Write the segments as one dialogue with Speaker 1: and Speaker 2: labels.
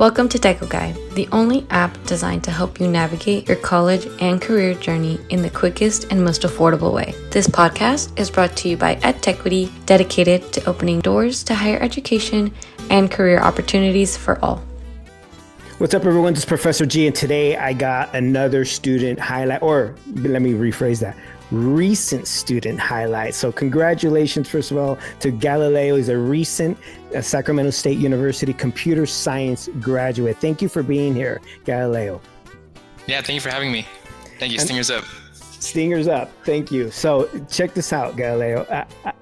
Speaker 1: Welcome to TecoGuide, the only app designed to help you navigate your college and career journey in the quickest and most affordable way. This podcast is brought to you by Equity, dedicated to opening doors to higher education and career opportunities for all.
Speaker 2: What's up, everyone? This is Professor G, and today I got another student highlight, or let me rephrase that, recent student highlight. So congratulations, first of all, to Galileo. He's a recent Sacramento State University computer science graduate. Thank you for being here, Galileo.
Speaker 3: Yeah, thank you for having me. Thank you. Stingers up.
Speaker 2: Stingers up. Thank you. So check this out, Galileo.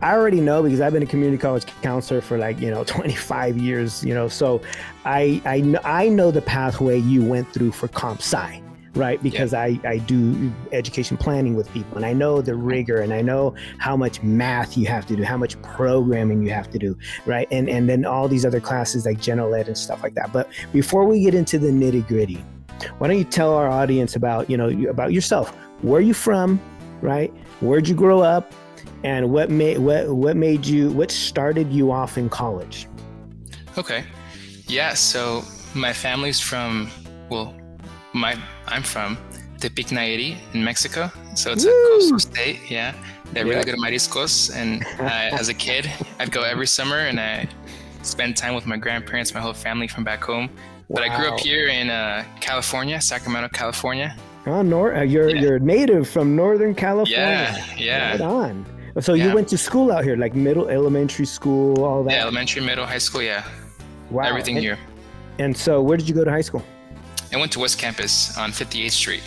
Speaker 2: I already know because I've been a community college counselor for 25 years, so I know the pathway you went through for comp sci, right? Because I do education planning with people, and I know the rigor, and I know how much math you have to do, how much programming you have to do, right? And then all these other classes like general ed and stuff like that. But before we get into the nitty gritty, why don't you tell our audience about yourself? Where are you from, right? Where'd you grow up, and what started you off in college?
Speaker 3: Okay, yeah. So my family's from I'm from Tepic Nayarit in Mexico. So it's a coastal state. Yeah, they're really good at mariscos. And as a kid, I'd go every summer, and I spend time with my grandparents, my whole family from back home. But I grew up here in California, Sacramento, California.
Speaker 2: Oh, you're native from Northern California.
Speaker 3: Yeah.
Speaker 2: Right on. So you went to school out here, like middle, elementary school, all that?
Speaker 3: Yeah, elementary, middle, high school, yeah.
Speaker 2: Wow.
Speaker 3: Everything here.
Speaker 2: And so where did you go to high school?
Speaker 3: I went to West Campus on 58th Street,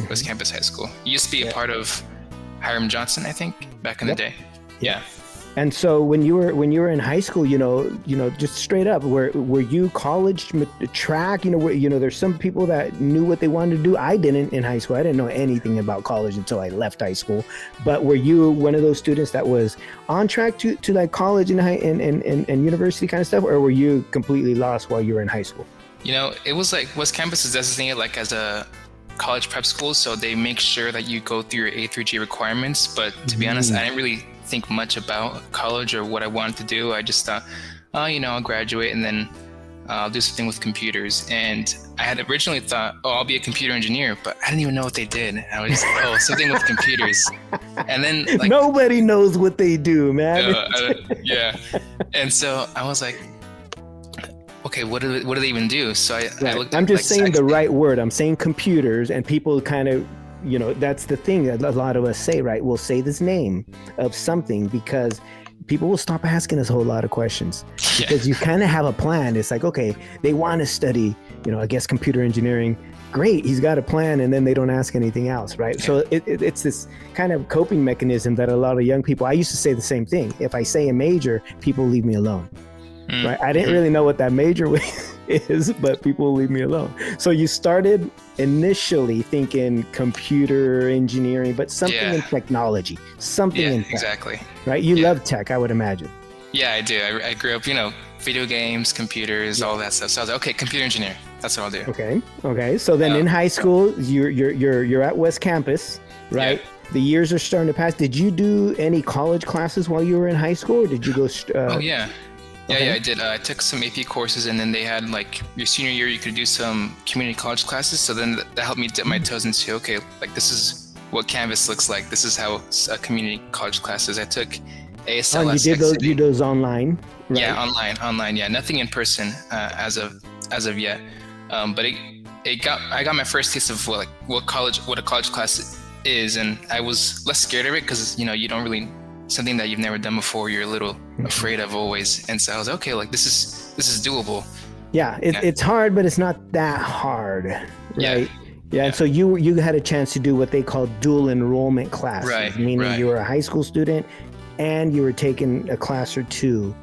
Speaker 3: West Campus High School. It used to be a part of Hiram Johnson, I think, back in the day. Yeah.
Speaker 2: And so when you were in high school, just straight up, were you college track? There's some people that knew what they wanted to do. I didn't in high school. I didn't know anything about college until I left high school. But were you one of those students that was on track to like college and university kind of stuff, or were you completely lost while you were in high school?
Speaker 3: It was like West Campus is designated like as a college prep school, so they make sure that you go through your A through G requirements. But to be honest, I didn't really think much about college or what I wanted to do. I just thought, I'll graduate and then I'll do something with computers. And I had originally thought, I'll be a computer engineer, but I didn't even know what they did. I was just, something with computers. And then
Speaker 2: nobody knows what they do, man.
Speaker 3: Yeah. And so I was like, okay, what do they even do? So I looked.
Speaker 2: I'm just saying the right word. I'm saying computers, and people kind of, that's the thing that a lot of us say, right? We'll say this name of something because people will stop asking us a whole lot of questions because you kind of have a plan. It's like, okay, they want to study, I guess computer engineering. Great, he's got a plan, and then they don't ask anything else, right? Yeah. So it's this kind of coping mechanism that a lot of young people. I used to say the same thing. If I say a major, people leave me alone. Right? I didn't really know what that major is, but people will leave me alone. So you started initially thinking computer engineering, but something in technology, something in tech.
Speaker 3: Exactly.
Speaker 2: Right? You love tech, I would imagine.
Speaker 3: Yeah, I do. I grew up, video games, computers, all that stuff. So I was like, okay, computer engineer. That's what I'll do.
Speaker 2: Okay. So then in high school, you're at West Campus, right? Yeah. The years are starting to pass. Did you do any college classes while you were in high school, or did you go?
Speaker 3: Yeah, I did. I took some AP courses, and then they had your senior year, you could do some community college classes. So then that helped me dip my toes into, okay, this is what Canvas looks like. This is how a community college classes. I took ASL.
Speaker 2: Oh, you did those online? Right?
Speaker 3: Yeah, online. Yeah, nothing in person as of yet. But I got my first taste of what a college class is, and I was less scared of it because you don't really. Something that you've never done before, you're a little afraid of always. And so I was like, okay, this is doable.
Speaker 2: Yeah, it's hard, but it's not that hard, right? Yeah. And so you had a chance to do what they call dual enrollment classes, meaning you were a high school student and you were taking a class or two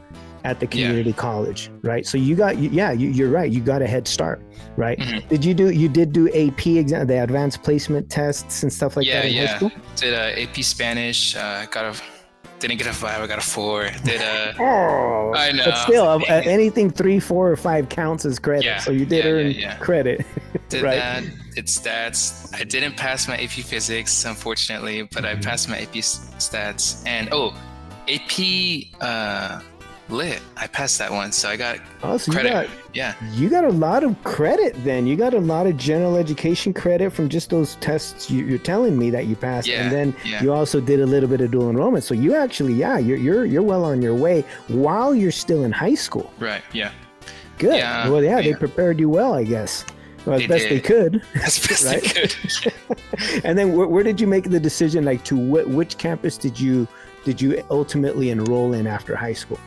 Speaker 2: at the community college, right? So you're right. You got a head start, right? Mm-hmm. You did do AP exam, the advanced placement tests and stuff like that in high school?
Speaker 3: Did AP Spanish, didn't get a 5, I got a 4. I know.
Speaker 2: But still, anything 3, 4, or 5 counts as credit. Yeah, so you did earn credit.
Speaker 3: Did that. It's stats. I didn't pass my AP Physics, unfortunately, but I passed my AP Stats. And AP lit. I passed that one, so I got
Speaker 2: so
Speaker 3: credit.
Speaker 2: You got a lot of credit then. You got a lot of general education credit from just those tests you're telling me that you passed. And then you also did a little bit of dual enrollment. So you actually, you're well on your way while you're still in high school.
Speaker 3: Right. Yeah.
Speaker 2: Good. Yeah, well, they prepared you well, I guess. Well, as best they could.
Speaker 3: As best they could.
Speaker 2: And then where did you make the decision, like to which campus did you ultimately enroll in after high school?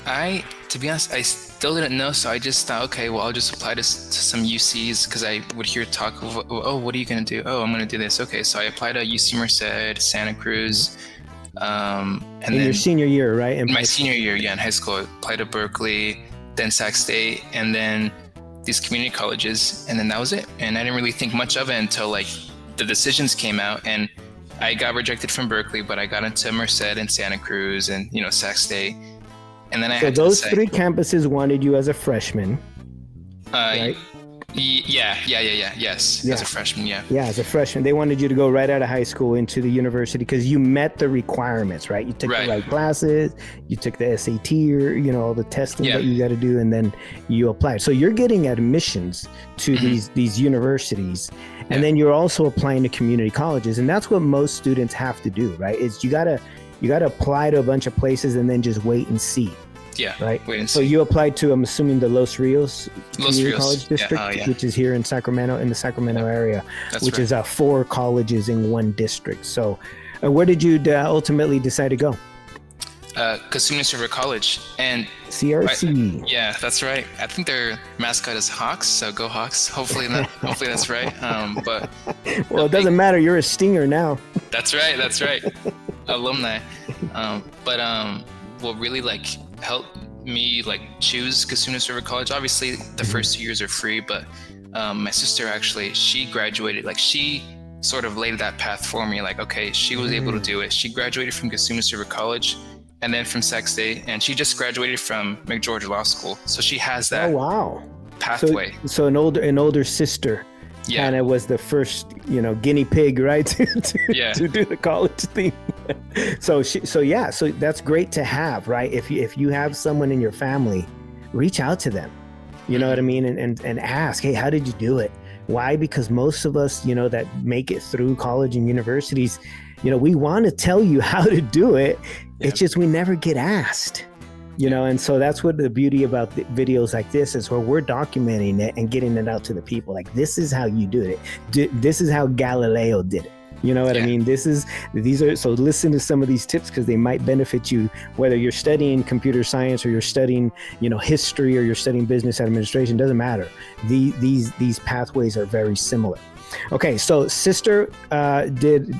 Speaker 3: To be honest, I still didn't know, so I just thought, okay, well, I'll just apply to some UCs because I would hear talk of, oh, what are you going to do? Oh, I'm going to do this. Okay, so I applied to UC Merced, Santa Cruz, and
Speaker 2: in your senior year, right?
Speaker 3: In my senior year, in high school, I applied to Berkeley, then Sac State, and then these community colleges, and then that was it. And I didn't really think much of it until like the decisions came out, and I got rejected from Berkeley, but I got into Merced and Santa Cruz and Sac State. And then I had
Speaker 2: those three campuses wanted you as a freshman, right?
Speaker 3: Yes. As a freshman,
Speaker 2: Yeah, as a freshman. They wanted you to go right out of high school into the university because you met the requirements, right? You took the right classes, you took the SAT or, all the testing that you got to do, and then you applied. So you're getting admissions to these universities, and then you're also applying to community colleges. And that's what most students have to do, right? Is you got to apply to a bunch of places and then just wait and see.
Speaker 3: Yeah.
Speaker 2: Right.
Speaker 3: Wait and
Speaker 2: so
Speaker 3: see.
Speaker 2: you applied to, I'm assuming, the Los Rios College District, which is here in the Sacramento area, which is 4 colleges in one district. So where did you ultimately decide to go?
Speaker 3: Cosumnes River College. And
Speaker 2: CRC.
Speaker 3: That's right. I think their mascot is Hawks, so go Hawks. Hopefully that's right. But
Speaker 2: well, it doesn't matter. You're a Stinger now.
Speaker 3: That's right. Alumni. What really helped me choose Cosumnes River College. Obviously, the first 2 years are free, but my sister actually, she graduated. She sort of laid that path for me. Okay, she was able to do it. She graduated from Cosumnes River College, and then from Sac State, and she just graduated from McGeorge Law School. So she has that pathway. So an older sister. And it was the first, guinea pig, right, to do the college thing. So that's great to have, right? If you have someone in your family, reach out to them, you know what I mean, and ask, hey, how did you do it? Why? Because most of us, that make it through college and universities, we want to tell you how to do it. Yeah. It's just we never get asked. And so that's what the beauty about the videos like this is, where we're documenting it and getting it out to the people. This is how you do it. This is how Galileo did it. You know what I mean? So listen to some of these tips because they might benefit you, whether you're studying computer science or you're studying, history or you're studying business administration, doesn't matter. These pathways are very similar. Okay, so sister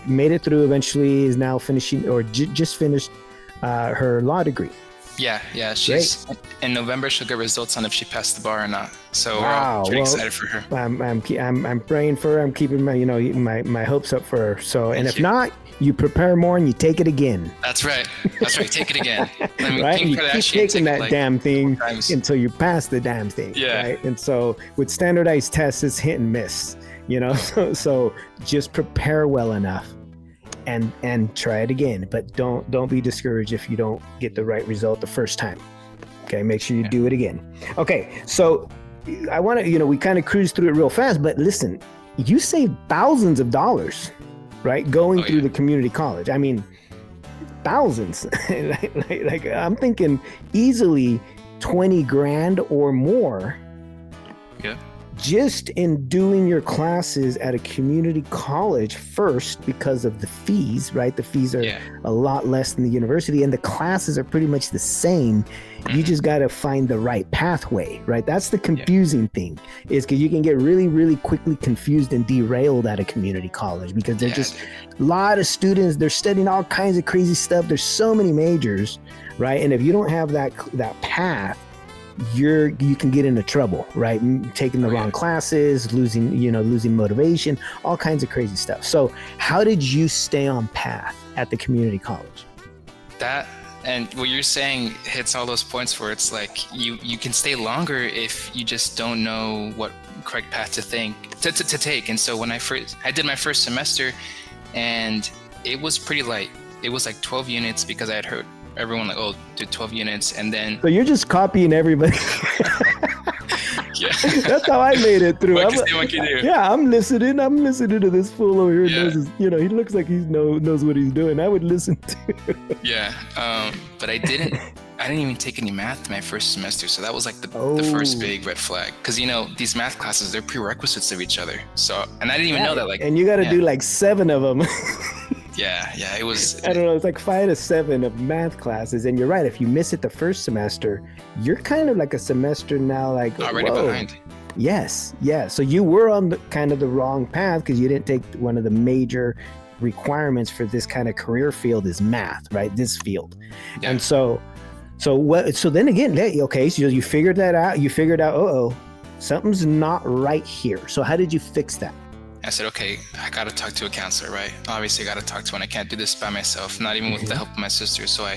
Speaker 3: made it through eventually, is now finishing or just finished her law degree. Yeah. She's in November. She'll get results on if she passed the bar or not. So we're all pretty excited for her.
Speaker 2: I'm praying for her. I'm keeping my hopes up for her. So if not, you prepare more and you take it again.
Speaker 3: That's right. Take it again.
Speaker 2: Right? You keep taking that damn thing until you pass the damn thing.
Speaker 3: Yeah.
Speaker 2: Right? And so with standardized tests, it's hit and miss. So just prepare well enough. And try it again, but don't be discouraged if you don't get the right result the first time. Okay, make sure you do it again. Okay, so I want to, we kind of cruised through it real fast, but listen, you saved thousands of dollars, right? Going through the community college. I mean, thousands. like I'm thinking easily 20 grand or more.
Speaker 3: Yeah.
Speaker 2: Just in doing your classes at a community college first, because of the fees, right? The fees are a lot less than the university, and the classes are pretty much the same. You just got to find the right pathway, right? That's the confusing thing, is because you can get really, really quickly confused and derailed at a community college because there's just a lot of students. They're studying all kinds of crazy stuff. There's so many majors, right? And if you don't have that path, you can get into trouble, right? Taking the wrong classes, losing motivation, all kinds of crazy stuff. So how did you stay on path at the community college?
Speaker 3: That, and what you're saying hits all those points where it's you can stay longer if you just don't know what correct path to take. And so when I did my first semester, and it was pretty light. It was 12 units because I had everyone like, oh, do 12 units, and then
Speaker 2: So you're just copying everybody.
Speaker 3: yeah,
Speaker 2: That's how I made it through. I'm listening to this fool over here.
Speaker 3: Yeah.
Speaker 2: Knows his, he looks like he knows what he's doing. I would listen to.
Speaker 3: Yeah, but I didn't even take any math my first semester, so that was like the first big red flag. Because these math classes, they're prerequisites of each other. So, and I didn't even know that. Like,
Speaker 2: and you got to do like 7 of them.
Speaker 3: Yeah, it was.
Speaker 2: I don't know. It's like 5 to 7 of math classes, and you're right. If you miss it the first semester, you're kind of like a semester now, like
Speaker 3: already behind.
Speaker 2: Yes. So you were on the wrong path because you didn't take one of the major requirements for this kind of career field is math, right? This field,
Speaker 3: yeah.
Speaker 2: And so then again, okay, so you figured that out. You figured out, something's not right here. So how did you fix that?
Speaker 3: I said, okay, I got to talk to a counselor, right? Obviously, I got to talk to one. I can't do this by myself, not even with the help of my sister. So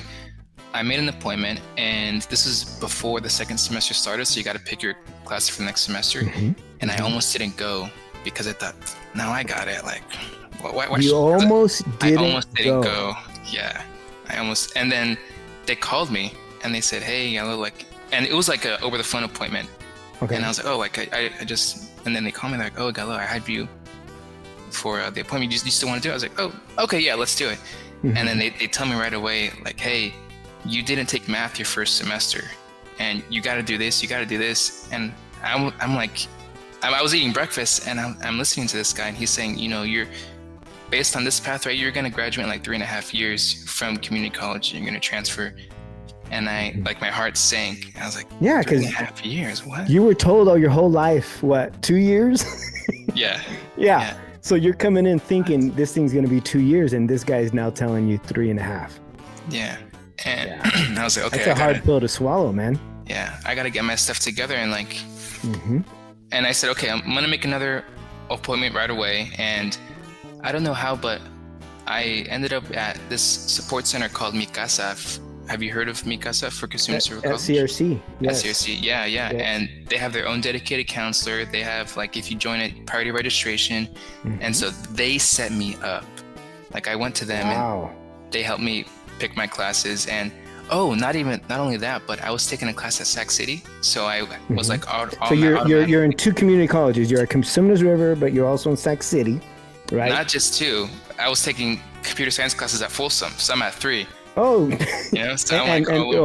Speaker 3: I made an appointment, and this is before the second semester started. So you got to pick your class for the next semester. And I almost didn't go because I thought, no, I got it. Like, why
Speaker 2: you almost didn't
Speaker 3: go. Yeah, and then they called me and they said, hey, and it was like a over the phone appointment. Okay. And I was like, I just, and then they called me like, oh, Galileo, I had you for the appointment. You still want to do it? I was like, oh, okay, yeah, let's do it. And then they tell me right away, like, hey, you didn't take math your first semester, and you got to do this, and I'm like, I was eating breakfast, and I'm listening to this guy, and he's saying, you're based on this path, right, you're going to graduate in like 3.5 years from community college, and you're going to transfer. And my heart sank. I was like, yeah, because 3.5 years, what?
Speaker 2: You were told your whole life, what, 2 years? Yeah. So you're coming in thinking this thing's going to be 2 years, and this guy's now telling you 3.5.
Speaker 3: Yeah. And I was like, okay.
Speaker 2: That's a hard pill to swallow, man.
Speaker 3: Yeah. I got to get my stuff together and and I said, okay, I'm going to make another appointment right away. And I don't know how, but I ended up at this support center called Mi Casa. Have you heard of Mi Casa for Consumer Service College?
Speaker 2: SCRC. Yes.
Speaker 3: SCRC, yeah. And they have their own dedicated counselor. They have, like, if you join it, priority registration. And so they set me up. Like, I went to them and they helped me pick my classes. And not only that, but I was taking a class at Sac City. So I was like,
Speaker 2: so you're in 2 community colleges. You're at Consumnes River, but you're also in Sac City, right?
Speaker 3: Not just 2. I was taking computer science classes at Folsom. So I'm at 3.
Speaker 2: Oh,
Speaker 3: so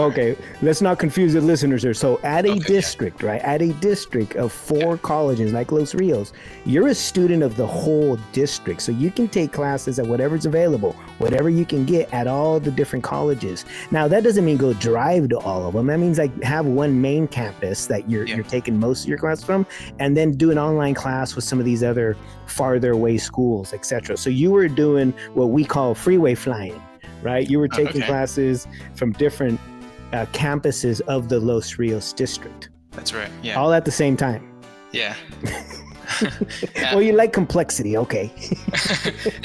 Speaker 2: okay. Let's not confuse the listeners here. So at a district, right? At a district of 4 colleges like Los Rios, you're a student of the whole district. So you can take classes at whatever's available, whatever you can get at all the different colleges. Now, that doesn't mean go drive to all of them. That means like have one main campus that you're taking most of your class from, and then do an online class with some of these other farther away schools, etc. So you were doing what we call freeway flying. Right? You were taking classes from different campuses of the Los Rios district.
Speaker 3: That's right. Yeah.
Speaker 2: All at the same time.
Speaker 3: Yeah.
Speaker 2: Well, you like complexity. Okay.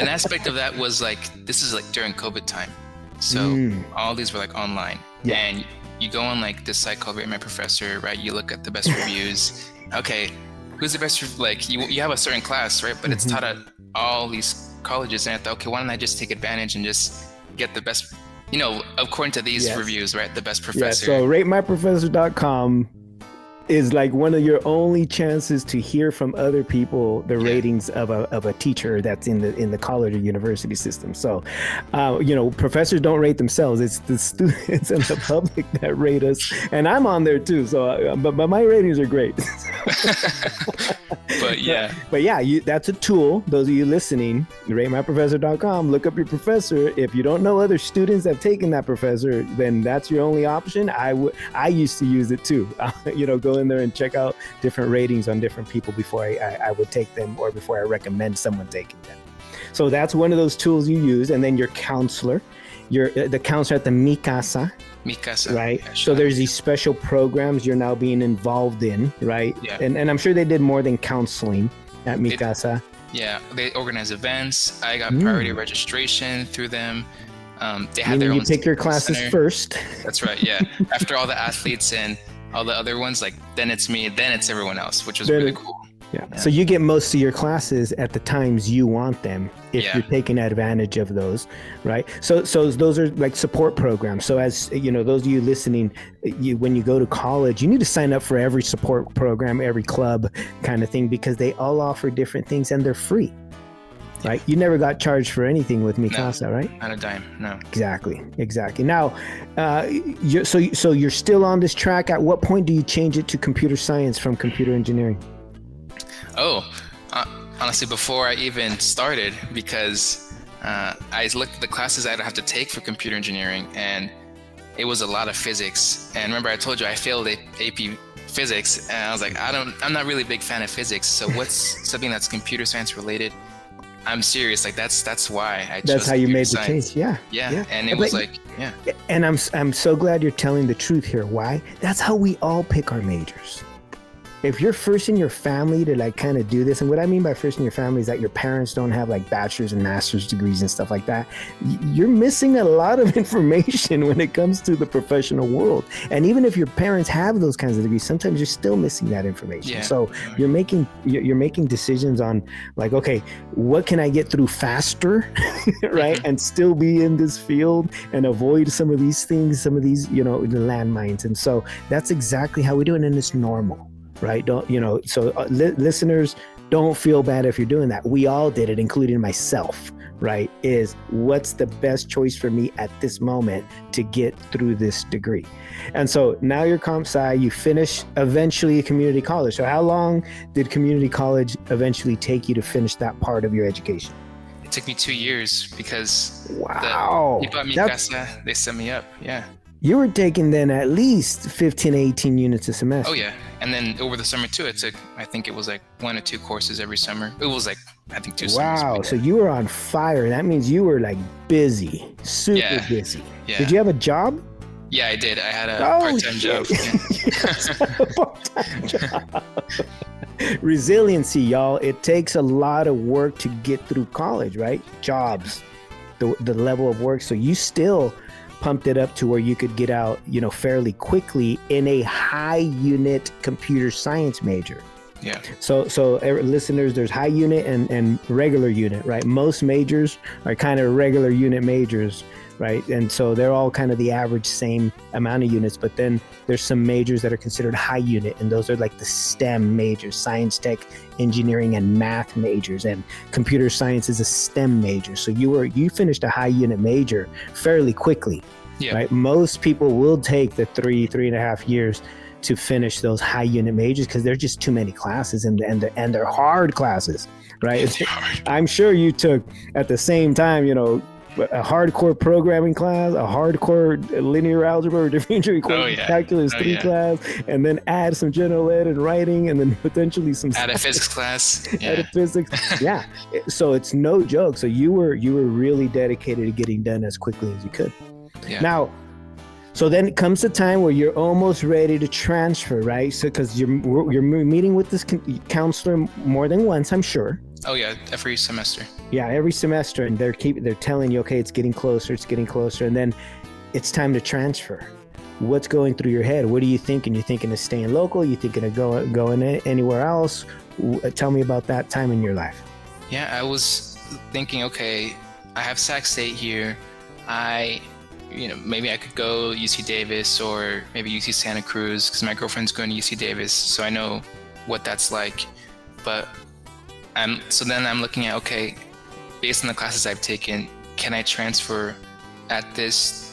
Speaker 3: An aspect of that was like, this is like during COVID time. So all these were like online. Yeah. And you go on like this site called Rate My Professor, right? You look at the best reviews. Okay. Who's the best? Like you have a certain class, right? But it's taught at all these colleges. And I thought, okay, why don't I just take advantage and just get the best, according to these reviews, right? The best professor.
Speaker 2: Yeah, so ratemyprofessor.com is like one of your only chances to hear from other people the ratings of a teacher that's in the college or university system. So, professors don't rate themselves. It's the students and the public that rate us, and I'm on there too. So, but my ratings are great. But that's a tool. Those of you listening, ratemyprofessor.com. Look up your professor. If you don't know other students that have taken that professor, then that's your only option. I used to use it too. Go in there and check out different ratings on different people before I would take them, or before I recommend someone taking them. So that's one of those tools you use. And then your counselor, the counselor at the Mi Casa.
Speaker 3: Mi Casa.
Speaker 2: Right. So there's these special programs you're now being involved in, right? Yeah. And I'm sure they did more than counseling at Mi Casa.
Speaker 3: Yeah. They organize events. I got priority registration through them. They had their own. You
Speaker 2: pick your classes
Speaker 3: center
Speaker 2: first.
Speaker 3: That's right. Yeah. After all the athletes and all the other ones, like then it's me, then it's everyone else, which was really cool.
Speaker 2: Yeah. So you get most of your classes at the times you want them if you're taking advantage of those, right? So those are like support programs. So as you know, those of you listening, when you go to college, you need to sign up for every support program, every club kind of thing, because they all offer different things and they're free, right? You never got charged for anything with Mi Casa, right?
Speaker 3: Not a dime, no.
Speaker 2: Exactly. Now, so you're still on this track. At what point do you change it to computer science from computer engineering?
Speaker 3: Honestly, before I even started, because I looked at the classes I'd have to take for computer engineering, and it was a lot of physics. And remember, I told you I failed AP physics, and I was like, I'm not really a big fan of physics. So what's something that's computer science related? I'm serious. Like that's why I chose.
Speaker 2: That's how you made
Speaker 3: science.
Speaker 2: the change.
Speaker 3: Yeah. And it was
Speaker 2: And I'm so glad you're telling the truth here. Why? That's how we all pick our majors. If you're first in your family to like kind of do this, and what I mean by first in your family is that your parents don't have like bachelor's and master's degrees and stuff like that, you're missing a lot of information when it comes to the professional world. And even if your parents have those kinds of degrees, sometimes you're still missing that information.
Speaker 3: Yeah.
Speaker 2: So you're making decisions on like, okay, what can I get through faster, right? And still be in this field and avoid some of these things, some of these, the landmines. And so that's exactly how we do it, and it's normal. Right? Listeners, don't feel bad if you're doing that. We all did it, including myself, right? Is what's the best choice for me at this moment to get through this degree? And so now you're comp sci, you finish eventually community college. So how long did community college eventually take you to finish that part of your education?
Speaker 3: It took me 2 years because
Speaker 2: wow.
Speaker 3: the people at Mi Casa, they set me up. Yeah.
Speaker 2: You were taking then at least 15, 18 units a semester.
Speaker 3: Oh yeah. And then over the summer too, I think it was like 1 or 2 courses every summer. It was like, I think 2 summers.
Speaker 2: Wow. So you were on fire. That means you were like busy, super busy. Yeah. Did you have a job?
Speaker 3: Yeah, I did. I had a part-time job.
Speaker 2: A part-time job. Resiliency, y'all. It takes a lot of work to get through college, right? Jobs, the level of work. So you still pumped it up to where you could get out, fairly quickly in a high unit computer science major.
Speaker 3: Yeah.
Speaker 2: So listeners, there's high unit and regular unit, right? Most majors are kind of regular unit majors, right? And so they're all kind of the average same amount of units, but then there's some majors that are considered high unit, and those are like the STEM majors, science, tech, engineering, and math majors, and computer science is a STEM major. So you finished a high unit major fairly quickly, right? Most people will take the 3.5 years to finish those high unit majors because there's just too many classes and they're hard classes, right? I'm sure you took at the same time, a hardcore programming class, a hardcore linear algebra or differential equation calculus 3 class, and then add some general ed and writing, and then potentially some
Speaker 3: add a physics class.
Speaker 2: Add a physics. Yeah. So it's no joke. So you were really dedicated to getting done as quickly as you could. Yeah. Now, so then it comes the time where you're almost ready to transfer, right? So because you're meeting with this counselor more than once, I'm sure.
Speaker 3: Oh yeah, every semester.
Speaker 2: Yeah, every semester, and they're telling you, okay, it's getting closer, and then it's time to transfer. What's going through your head? What are you thinking? You thinking of staying local? You thinking of going anywhere else? Tell me about that time in your life.
Speaker 3: Yeah, I was thinking, okay, I have Sac State here. Maybe I could go UC Davis or maybe UC Santa Cruz because my girlfriend's going to UC Davis, so I know what that's like. But then I'm looking at, okay, based on the classes I've taken, can I transfer at this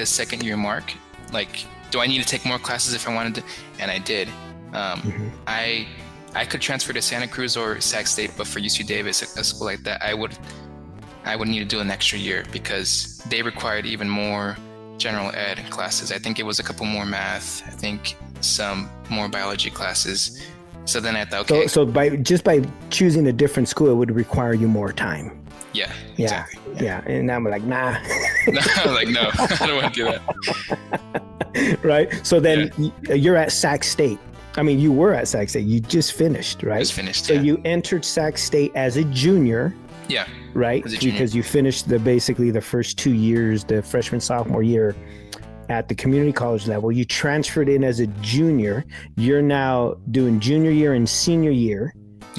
Speaker 3: second year mark? Like, do I need to take more classes if I wanted to? And I did. I could transfer to Santa Cruz or Sac State, but for UC Davis, a school like that, I would need to do an extra year because they required even more general ed classes. I think it was a couple more math. I think some more biology classes. So then I thought, okay.
Speaker 2: So by choosing a different school, it would require you more time.
Speaker 3: Yeah, exactly.
Speaker 2: Yeah. And I'm like, nah.
Speaker 3: No, I don't want to do that.
Speaker 2: Right. So then you're at Sac State. I mean, you were at Sac State. You just finished, right?
Speaker 3: Just finished.
Speaker 2: So you entered Sac State as a junior.
Speaker 3: Yeah.
Speaker 2: Right. Because you finished basically the first 2 years, the freshman, sophomore year, at the community college level. You transferred in as a junior. You're now doing junior year and senior year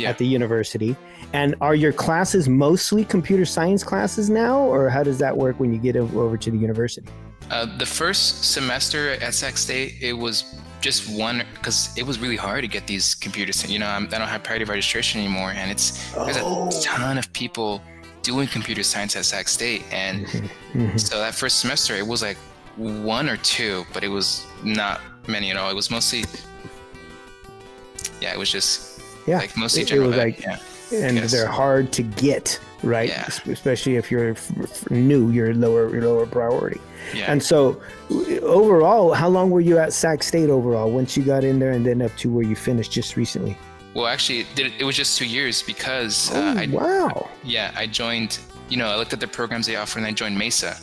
Speaker 2: at the university. And are your classes mostly computer science classes now, or how does that work when you get over to the university?
Speaker 3: The first semester at Sac State, it was just one, because it was really hard to get these computers. I don't have priority registration anymore, and there's a ton of people doing computer science at Sac State. And so that first semester, it was like one or two, but it was not many at all. It was mostly, it was just like mostly general.
Speaker 2: It was like, and they're hard to get, right? Yeah. Especially if you're new, you're lower priority. Yeah. And so overall, how long were you at Sac State overall once you got in there and then up to where you finished just recently?
Speaker 3: Well, actually, it was just 2 years because I joined, I looked at the programs they offer and I joined MESA.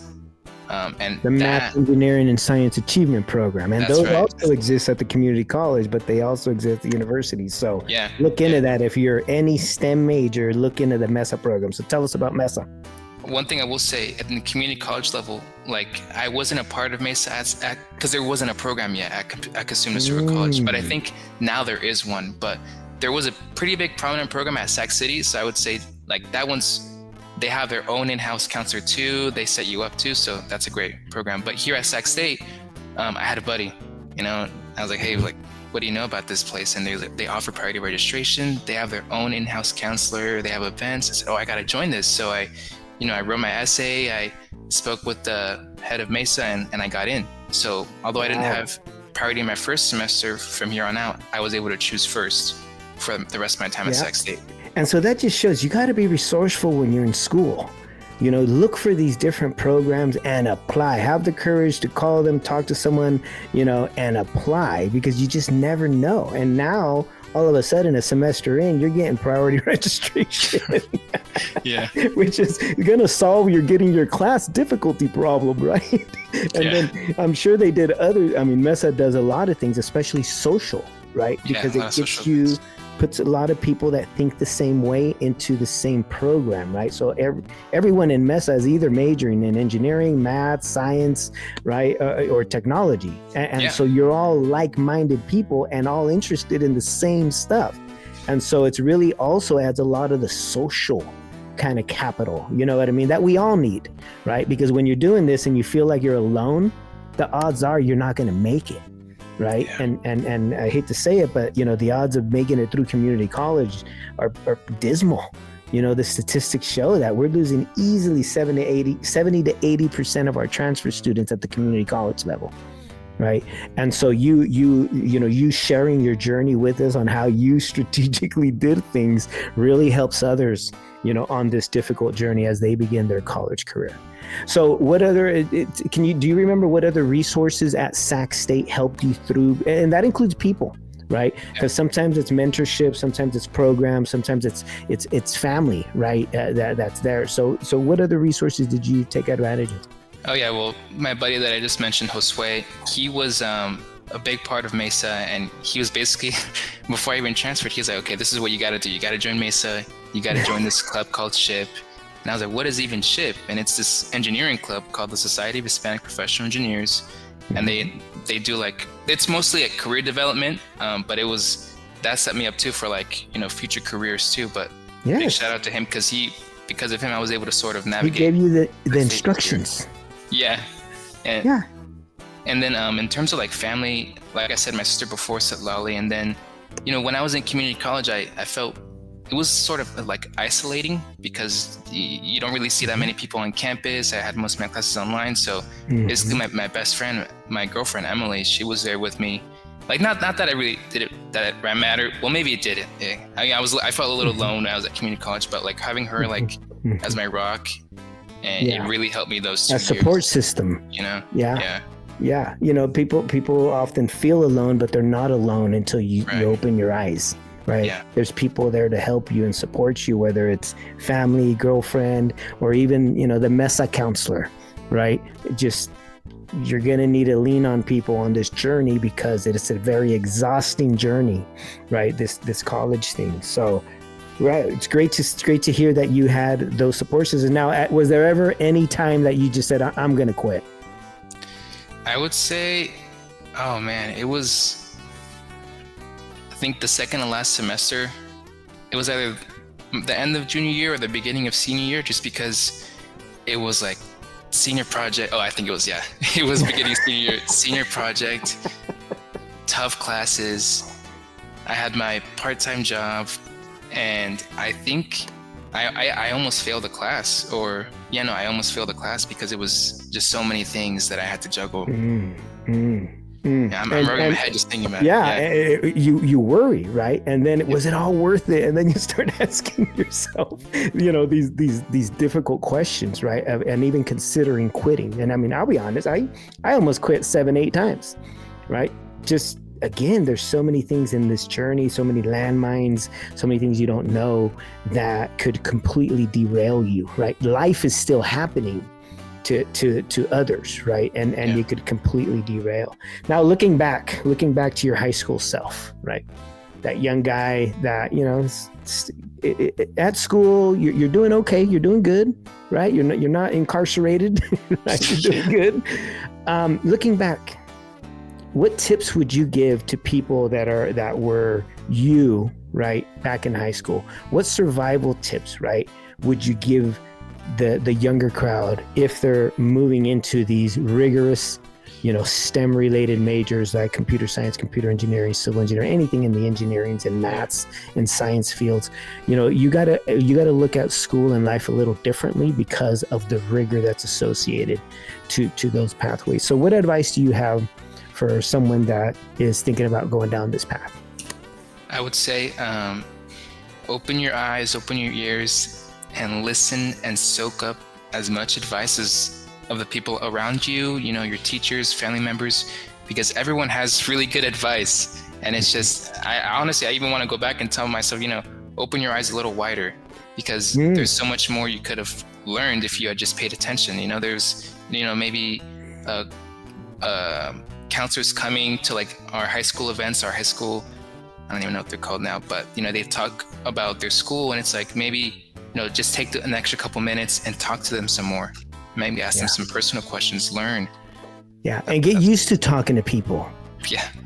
Speaker 3: And
Speaker 2: the Math, Engineering, and Science Achievement Program. And those also exist at the community college, but they also exist at the university. So look into that. If you're any STEM major, look into the MESA program. So tell us about MESA.
Speaker 3: One thing I will say, at the community college level, like I wasn't a part of MESA because there wasn't a program yet at Cosumnes River College, but I think now there is one. But there was a pretty big prominent program at Sac City. So I would say like that they have their own in-house counselor too. They set you up too. So that's a great program. But here at Sac State, I had a buddy, I was like, hey, like, what do you know about this place? And they offer priority registration. They have their own in-house counselor. They have events. I said, I got to join this. So I wrote my essay. I spoke with the head of MESA and I got in. So although I didn't have priority in my first semester, from here on out, I was able to choose first for the rest of my time at Sac State.
Speaker 2: And so that just shows you got to be resourceful when you're in school. Look for these different programs and apply. Have the courage to call them, talk to someone, and apply, because you just never know. And now, all of a sudden, a semester in, you're getting priority registration. Which is going to solve getting your class difficulty problem, right? Then I'm sure they did MESA does a lot of things, especially social, right? Because it puts a lot of people that think the same way into the same program, right? So everyone in MESA is either majoring in engineering, math, science, right, or technology. And so you're all like-minded people and all interested in the same stuff. And so it's really also adds a lot of the social kind of capital, you know what I mean, that we all need, right? Because when you're doing this and you feel like you're alone, the odds are you're not going to make it. Right. Yeah. And I hate to say it, but, the odds of making it through community college are dismal. The statistics show that we're losing easily 70 to 80% of our transfer students at the community college level. Right. And so you sharing your journey with us on how you strategically did things really helps others, on this difficult journey as they begin their college career. So what other, do you remember what other resources at Sac State helped you through? And that includes people, right? Because sometimes it's mentorship, sometimes it's programs, sometimes it's family, right? That's there. So what other resources did you take advantage of?
Speaker 3: Oh yeah, well, my buddy that I just mentioned, Josue, he was a big part of MESA, and he was basically, before I even transferred, he was like, okay, this is what you got to do. You got to join MESA. You got to join this club called SHPE. And I was like, what is even SHPE? And it's this engineering club called the Society of Hispanic Professional Engineers. And they do it's mostly career development, but that set me up too for future careers too. But big shout out to him because of him, I was able to sort of navigate.
Speaker 2: He gave you the instructions.
Speaker 3: Yeah. And then in terms of family, like I said, my sister before said Lolly. And then, when I was in community college, I felt it was sort of isolating because you don't really see that many people on campus. I had most of my classes online. So basically my best friend, my girlfriend, Emily, she was there with me. Not that I really did it, that it mattered. Well, maybe it did it. Yeah. I felt a little alone when I was at community college, but having her as my rock, and it really helped me those 2 years.
Speaker 2: A support system. Yeah. People often feel alone, but they're not alone until you open your eyes. Right. Yeah. There's people there to help you and support you, whether it's family, girlfriend, or even, the MESA counselor, right? You're going to need to lean on people on this journey because it's a very exhausting journey, right? This college thing. So, right. It's great to hear that you had those support systems. Now, was there ever any time that you just said, I'm going to quit?
Speaker 3: I would say, oh man, it was, I think the second to last semester. It was either the end of junior year or the beginning of senior year, just because it was like senior project. Oh, I think it was, yeah. It was beginning of senior year, senior project, tough classes. I had my part-time job, and I think I almost failed the class, I almost failed the class because it was just so many things that I had to juggle. Yeah, I'm rubbing my head just thinking about it.
Speaker 2: You worry, right? And then was it all worth it? And then you start asking yourself, these difficult questions, right? And even considering quitting. And I mean, I'll be honest, I almost quit 7-8 times, right? Just again, there's so many things in this journey, so many landmines, so many things you don't know that could completely derail you, right? Life is still happening to others, right? And you could completely derail. Now, looking back to your high school self, right? That young guy that, at school, you're doing okay, you're doing good, right? You're not incarcerated, right? You're doing good. Looking back, what tips would you give to people that were you, right, back in high school? What survival tips, right, would you give the younger crowd if they're moving into these rigorous, STEM related majors like computer science, computer engineering, civil engineering, anything in the engineering and maths and science fields? You gotta look at school and life a little differently because of the rigor that's associated to those pathways. So what advice do you have for someone that is thinking about going down this path?
Speaker 3: I would say, open your eyes, open your ears, and listen and soak up as much advice as of the people around you, your teachers, family members, because everyone has really good advice. And it's just, I honestly even want to go back and tell myself, open your eyes a little wider, because there's so much more you could have learned if you had just paid attention. There's, maybe counselors coming to like our high school events, I don't even know what they're called now, but they talk about their school, and it's like maybe just take an extra couple minutes and talk to them some more, maybe ask them some personal questions, learn.
Speaker 2: And get used to talking to people.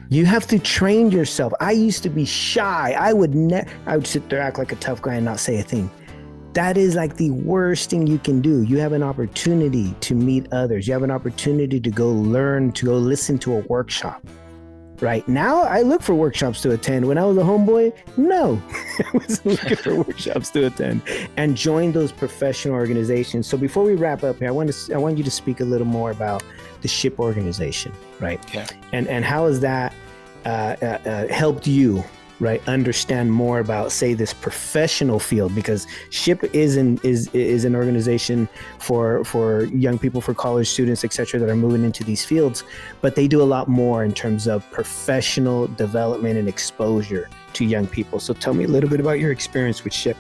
Speaker 2: You have to train yourself. I used to be shy. I would sit there, act like a tough guy and not say a thing. That is like the worst thing you can do. You have an opportunity to meet others. You have an opportunity to go learn, to go listen to a workshop. Right now, I look for workshops to attend. When I was a homeboy, no, I wasn't looking for workshops to attend, and join those professional organizations. So before we wrap up here, I want you to speak a little more about the SHPE organization, right? Yeah. And how has that helped you, right, understand more about, say, this professional field? Because SHPE is an organization for young people, for college students, etc., that are moving into these fields, but they do a lot more in terms of professional development and exposure to young people. So tell me a little bit about your experience with SHPE.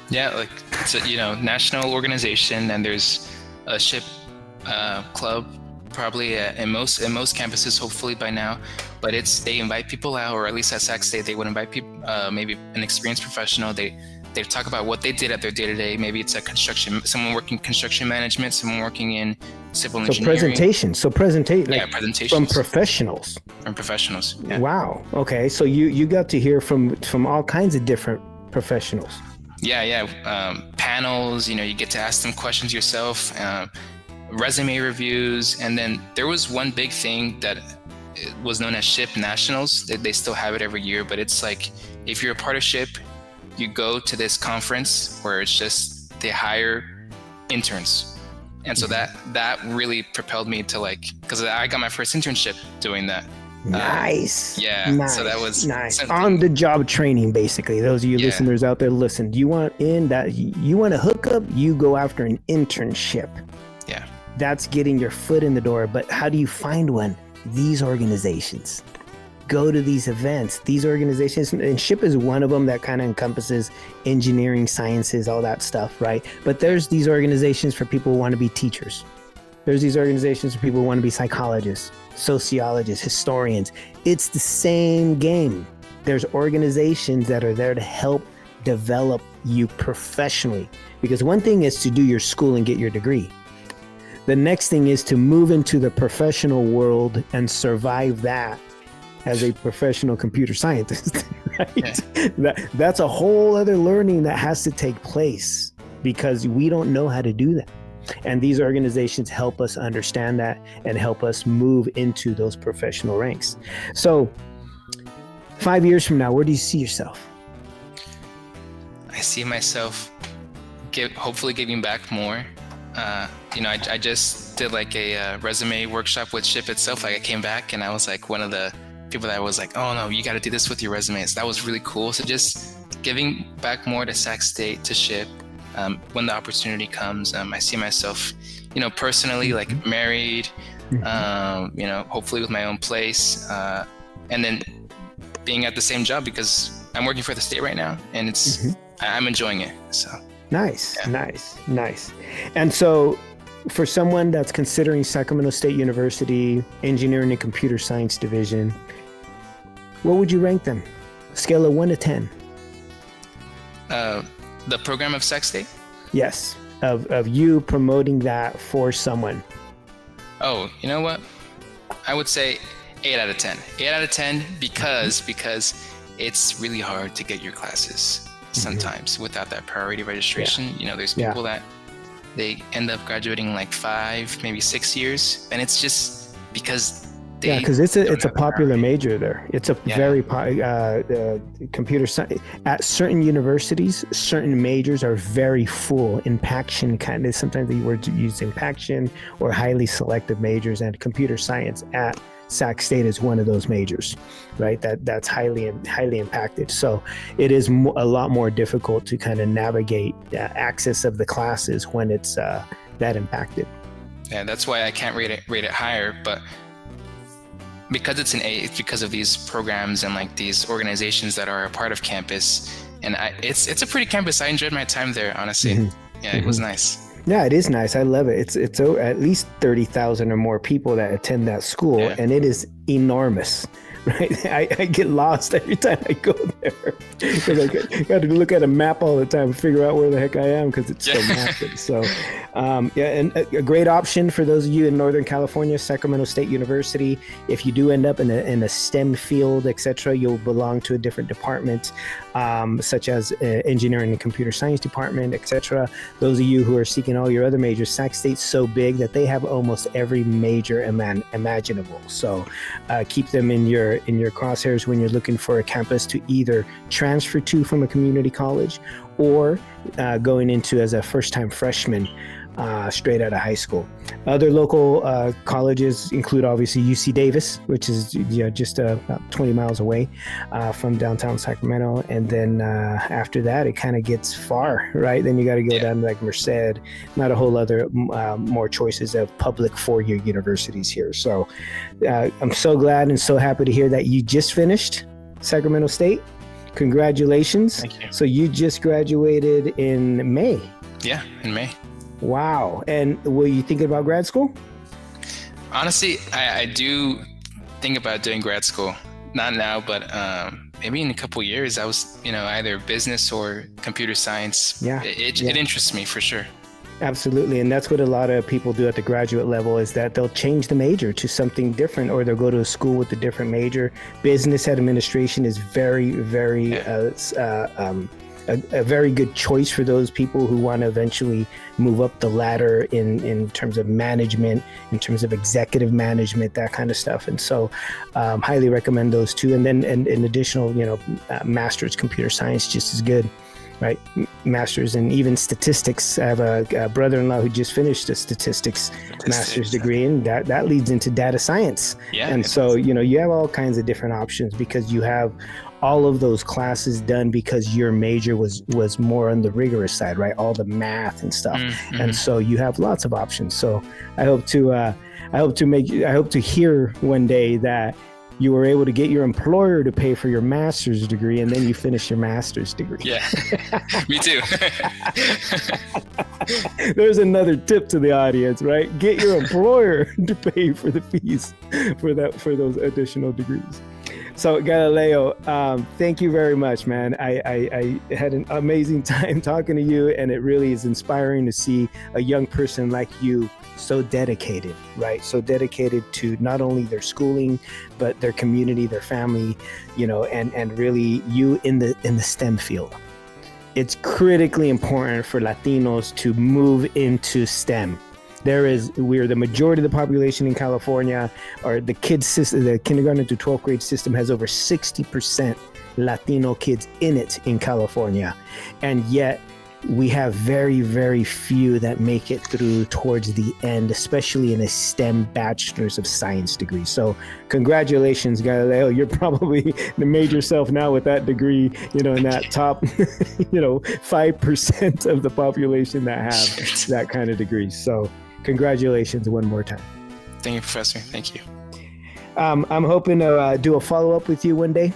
Speaker 2: Yeah,
Speaker 3: it's a national organization, and there's a SHPE club probably in most campuses, hopefully by now. But they invite people out, or at least at Sac State, they would invite people, maybe an experienced professional. They talk about what they did at their day-to-day. Maybe it's someone working construction management, someone working in civil engineering.
Speaker 2: Presentations.
Speaker 3: Presentations.
Speaker 2: From professionals.
Speaker 3: Yeah.
Speaker 2: Wow. Okay. So you got to hear from all kinds of different professionals.
Speaker 3: Panels, you get to ask them questions yourself, resume reviews. And then there was one big thing that was known as SHPE Nationals. They still have it every year, but it's like, if you're a part of SHPE, you go to this conference where it's just, they hire interns. And so that really propelled me to because I got my first internship doing that.
Speaker 2: Nice.
Speaker 3: So that was
Speaker 2: nice. On the job training, basically. Those of you listeners out there, listen, you want a hookup, you go after an internship.
Speaker 3: Yeah.
Speaker 2: That's getting your foot in the door. But how do you find one? These organizations. Go to these events. These organizations, and SHPE is one of them that kind of encompasses engineering, sciences, all that stuff, right? But there's these organizations for people who want to be teachers. There's these organizations for people who want to be psychologists, sociologists, historians. It's the same game. There's organizations that are there to help develop you professionally. Because one thing is to do your school and get your degree. The next thing is to move into the professional world and survive that as a professional computer scientist, right? Yeah. That's a whole other learning that has to take place because we don't know how to do that. And these organizations help us understand that and help us move into those professional ranks. So 5 years from now, where do you see yourself?
Speaker 3: I see myself hopefully giving back more. I just did like a resume workshop with SHPE itself. Like I came back and I was like one of the people that was like, oh no, you got to do this with your resumes. That was really cool. So just giving back more to Sac State, to SHPE. When the opportunity comes, I see myself, personally, like married, hopefully with my own place, and then being at the same job because I'm working for the state right now, and I'm enjoying it. So
Speaker 2: nice. And so, for someone that's considering Sacramento State University Engineering and Computer Science Division, what would you rank them? Scale of 1 to 10.
Speaker 3: The program of Sac State?
Speaker 2: Yes, of you promoting that for someone.
Speaker 3: Oh, you know what? I would say 8 out of 10. 8 out of 10 because it's really hard to get your classes sometimes without that priority registration. Yeah. There's people that they end up graduating like 5, maybe 6 years, and it's just because because it's a popular major there. It's a very computer science at certain universities. Certain majors are very full. Impaction kind of sometimes the word used impaction or highly selective majors, and computer science at Sac State is one of those majors, right? That's highly impacted. So it is a lot more difficult to kind of navigate access of the classes when it's that impacted. Yeah, that's why I can't rate it higher, but because it's an A, it's because of these programs and like these organizations that are a part of campus. And it's a pretty campus. I enjoyed my time there, honestly. Yeah, it was nice.
Speaker 2: Yeah, it is nice. I love it. It's at least 30,000 or more people that attend that school, and it is enormous. Right, I get lost every time I go there because I got to look at a map all the time and figure out where the heck I am because it's so massive. So, and a great option for those of you in Northern California, Sacramento State University. If you do end up in a STEM field, etc., you'll belong to a different department, such as engineering and computer science department, etc. Those of you who are seeking all your other majors, Sac State's so big that they have almost every major imaginable. So, keep them in your crosshairs when you're looking for a campus to either transfer to from a community college or going into as a first-time freshman straight out of high school. Other local colleges include obviously UC Davis, which is just about 20 miles away from downtown Sacramento. And then after that, it kind of gets far, right? Then you got to go down to like Merced, not a whole other more choices of public four-year universities here. So I'm so glad and so happy to hear that you just finished Sacramento State. Congratulations.
Speaker 3: Thank you.
Speaker 2: So you just graduated in May.
Speaker 3: Yeah, in May.
Speaker 2: Wow. And were you thinking about grad school?
Speaker 3: Honestly, I do think about doing grad school. Not now, but maybe in a couple of years. I was, either business or computer science.
Speaker 2: Yeah.
Speaker 3: It interests me for sure.
Speaker 2: Absolutely. And that's what a lot of people do at the graduate level is that they'll change the major to something different, or they'll go to a school with a different major. Business administration is very, very a very good choice for those people who want to eventually move up the ladder in terms of management, in terms of executive management, that kind of stuff. And so highly recommend those two. And then an additional, master's computer science, just as good, right? Master's in even statistics. I have a brother-in-law who just finished a statistics master's degree, and that leads into data science.
Speaker 3: Yeah,
Speaker 2: and so, you have all kinds of different options because you have all of those classes done because your major was more on the rigorous side, right? All the math and stuff. Mm-hmm. And so you have lots of options. So I hope to hear one day that you were able to get your employer to pay for your master's degree and then you finish your master's degree.
Speaker 3: Yeah, me too.
Speaker 2: There's another tip to the audience, right? Get your employer to pay for the fees for those additional degrees. So Galileo, thank you very much, man. I had an amazing time talking to you, and it really is inspiring to see a young person like you so dedicated, right? So dedicated to not only their schooling, but their community, their family, and really you in the STEM field. It's critically important for Latinos to move into STEM. We're the majority of the population in California, or the kindergarten to 12th grade system has over 60% Latino kids in it in California. And yet we have very, very few that make it through towards the end, especially in a STEM bachelor's of science degree. So congratulations, Galileo. You're probably made yourself now with that degree, in that top, 5% of the population that have that kind of degree. So congratulations one more time.
Speaker 3: Thank you, Professor. Thank you.
Speaker 2: I'm hoping to do a follow-up with you one day.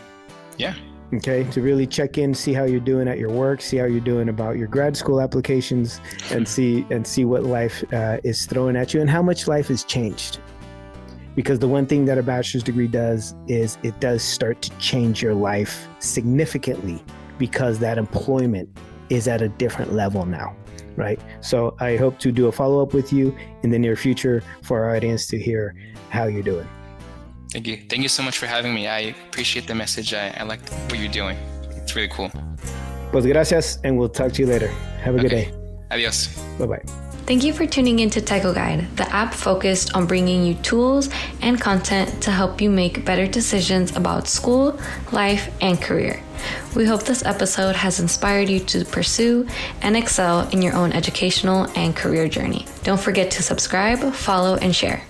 Speaker 3: Yeah.
Speaker 2: Okay, to really check in, see how you're doing at your work, see how you're doing about your grad school applications, and see what life is throwing at you and how much life has changed. Because the one thing that a bachelor's degree does is it does start to change your life significantly, because that employment is at a different level now. Right. So I hope to do a follow-up with you in the near future for our audience to hear how you're doing.
Speaker 3: Thank you. Thank you so much for having me. I appreciate the message. I like what you're doing. It's really cool.
Speaker 2: Pues gracias, and we'll talk to you later. Have a good day.
Speaker 3: Adios.
Speaker 2: Bye-bye.
Speaker 1: Thank you for tuning into TecoGuide, the app focused on bringing you tools and content to help you make better decisions about school, life, and career. We hope this episode has inspired you to pursue and excel in your own educational and career journey. Don't forget to subscribe, follow, and share.